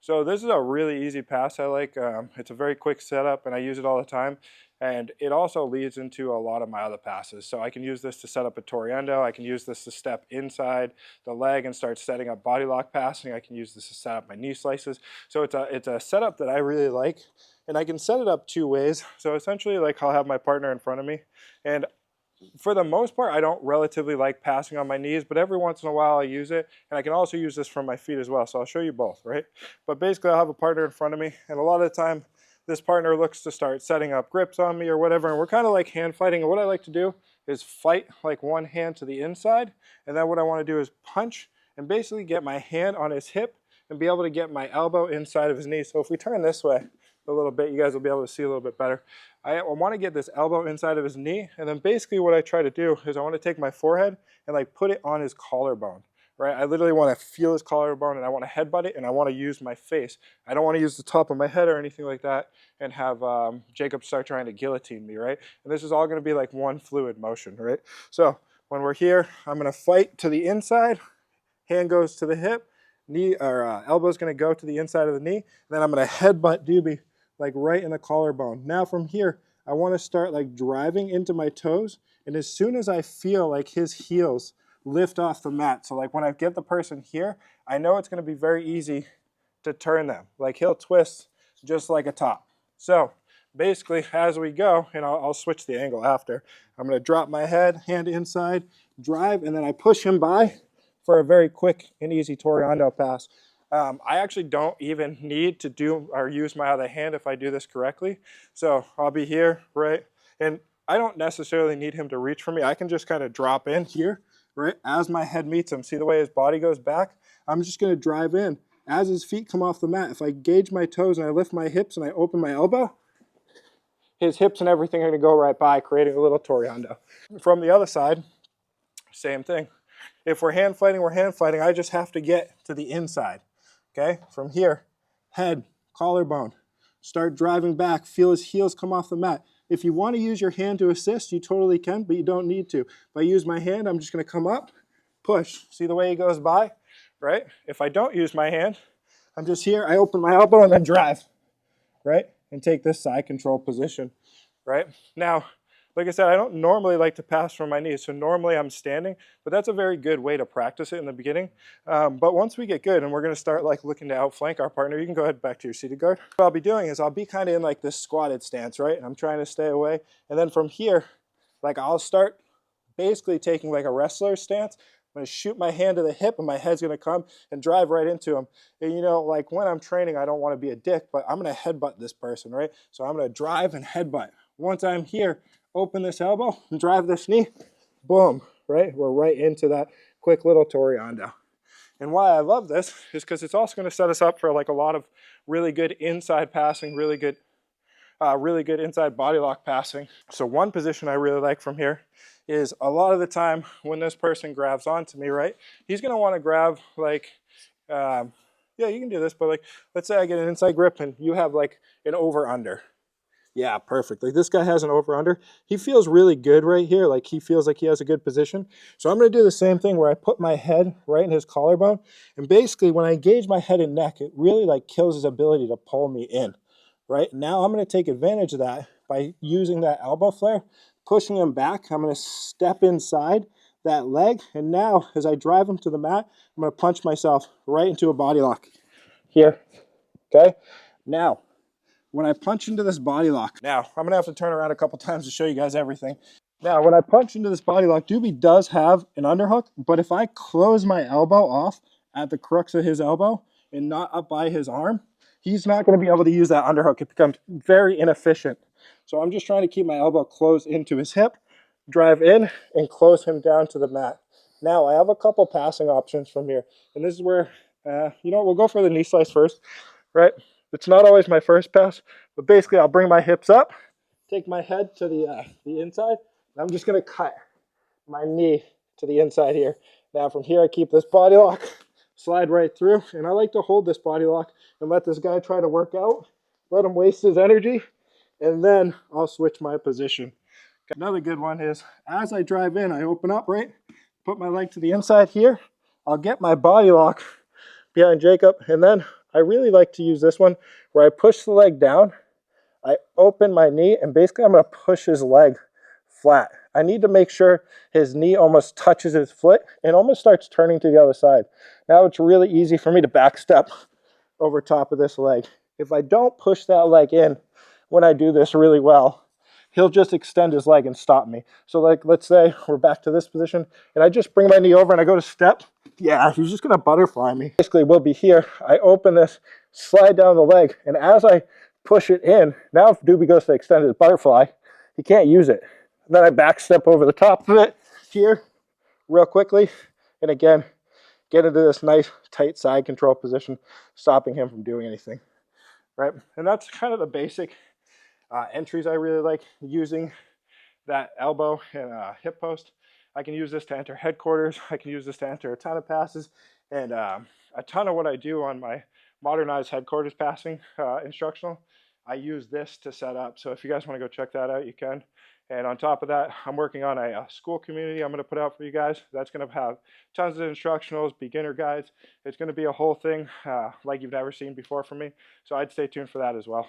So this is a really easy pass I like. It's a very quick setup and I use it all the time. And it also leads into a lot of my other passes. So I can use this to set up a Toyando. I can use this to step inside the leg and start setting up body lock passing. I can use this to set up my knee slices. So it's a setup that I really like. And I can set it up two ways. So essentially, like, I'll have my partner in front of me. And for the most part, I don't relatively like passing on my knees, but every once in a while I use it, and I can also use this from my feet as well, so I'll show you both, right? But basically, I'll have a partner in front of me, and a lot of the time, this partner looks to start setting up grips on me or whatever, and we're kind of like hand fighting, and what I like to do is fight like one hand to the inside, and then what I want to do is punch and basically get my hand on his hip and be able to get my elbow inside of his knee. So if we turn this way a little bit, you guys will be able to see a little bit better. I want to get this elbow inside of his knee, and then basically what I try to do is I want to take my forehead and like put it on his collarbone, right? I literally want to feel his collarbone, and I want to headbutt it, and I want to use my face. I don't want to use the top of my head or anything like that and have Jacob start trying to guillotine me, right? And this is all going to be like one fluid motion, right? So when we're here, I'm going to fight to the inside, hand goes to the hip, knee or elbow's going to go to the inside of the knee, and then I'm going to headbutt Doobie like right in the collarbone. Now from here, I want to start like driving into my toes, and as soon as I feel like his heels lift off the mat, so like when I get the person here, I know it's going to be very easy to turn them. Like he'll twist just like a top. So basically as we go, and I'll switch the angle after, I'm going to drop my head, hand inside, drive, and then I push him by for a very quick and easy Toyando pass. I actually don't even need to do or use my other hand if I do this correctly. So I'll be here, right? And I don't necessarily need him to reach for me. I can just kind of drop in here, right? As my head meets him, see the way his body goes back? I'm just going to drive in. As his feet come off the mat, if I gauge my toes and I lift my hips and I open my elbow, his hips and everything are going to go right by, creating a little Toyando. From the other side, same thing. If we're hand fighting, we're hand fighting. I just have to get to the inside. Okay, from here, head, collarbone, start driving back, feel his heels come off the mat. If you want to use your hand to assist, you totally can, but you don't need to. If I use my hand, I'm just going to come up, push. See the way he goes by, right? If I don't use my hand, I'm just here, I open my elbow and then drive, right? And take this side control position, right? Now, like I said, I don't normally like to pass from my knees, so normally I'm standing, but that's a very good way to practice it in the beginning. But once we get good and we're going to start like looking to outflank our partner, you can go ahead back to your seated guard. What I'll be doing is I'll be kind of in like this squatted stance, right? And I'm trying to stay away. And then from here, like I'll start basically taking like a wrestler stance. I'm going to shoot my hand to the hip and my head's going to come and drive right into him. And you know, like when I'm training, I don't want to be a dick, but I'm going to headbutt this person, right? So I'm going to drive and headbutt. Once I'm here, open this elbow and drive this knee, boom, right? We're right into that quick little Toyando. And why I love this is because it's also going to set us up for like a lot of really good inside passing, really good inside body lock passing. So one position I really like from here is a lot of the time when this person grabs onto me, right? He's going to want to grab like, yeah, you can do this, but like, let's say I get an inside grip and you have like an over-under. Yeah, perfect. Like this guy has an over-under. He feels really good right here. Like he feels like he has a good position. So I'm going to do the same thing where I put my head right in his collarbone. And basically when I engage my head and neck, it really like kills his ability to pull me in, right? Now I'm going to take advantage of that by using that elbow flare, pushing him back. I'm going to step inside that leg. And now as I drive him to the mat, I'm going to punch myself right into a body lock here. Okay. Now, when I punch into this body lock, now I'm going to have to turn around a couple times to show you guys everything. Now, when I punch into this body lock, Doobie does have an underhook, but if I close my elbow off at the crux of his elbow and not up by his arm, he's not going to be able to use that underhook. It becomes very inefficient. So I'm just trying to keep my elbow closed into his hip, drive in, and close him down to the mat. Now, I have a couple passing options from here. And this is where, you know, we'll go for the knee slice first, right? It's not always my first pass, but basically I'll bring my hips up, take my head to the inside, and I'm just going to cut my knee to the inside here. Now from here I keep this body lock, slide right through, and I like to hold this body lock and let this guy try to work out, let him waste his energy, and then I'll switch my position. Another good one is as I drive in, I open up, right? Put my leg to the inside here. I'll get my body lock behind Jacob, and then I really like to use this one where I push the leg down, I open my knee, and basically I'm going to push his leg flat. I need to make sure his knee almost touches his foot and almost starts turning to the other side. Now it's really easy for me to back step over top of this leg. If I don't push that leg in when I do this really well, he'll just extend his leg and stop me. So like, let's say we're back to this position and I just bring my knee over and I go to step. Yeah, he's just gonna butterfly me. Basically, we'll be here. I open this, slide down the leg, and as I push it in, now if Doobie goes to extend his butterfly, he can't use it. And then I back step over the top of it here real quickly. And again, get into this nice tight side control position, stopping him from doing anything, right? And that's kind of the basic entries I really like using. That elbow and hip post. I can use this to enter headquarters. I can use this to enter a ton of passes, and a ton of what I do on my modernized headquarters passing instructional, I use this to set up. So if you guys want to go check that out, you can. And on top of that, I'm working on a school community I'm going to put out for you guys. That's going to have tons of instructionals, beginner guides. It's going to be a whole thing like you've never seen before from me. So I'd stay tuned for that as well.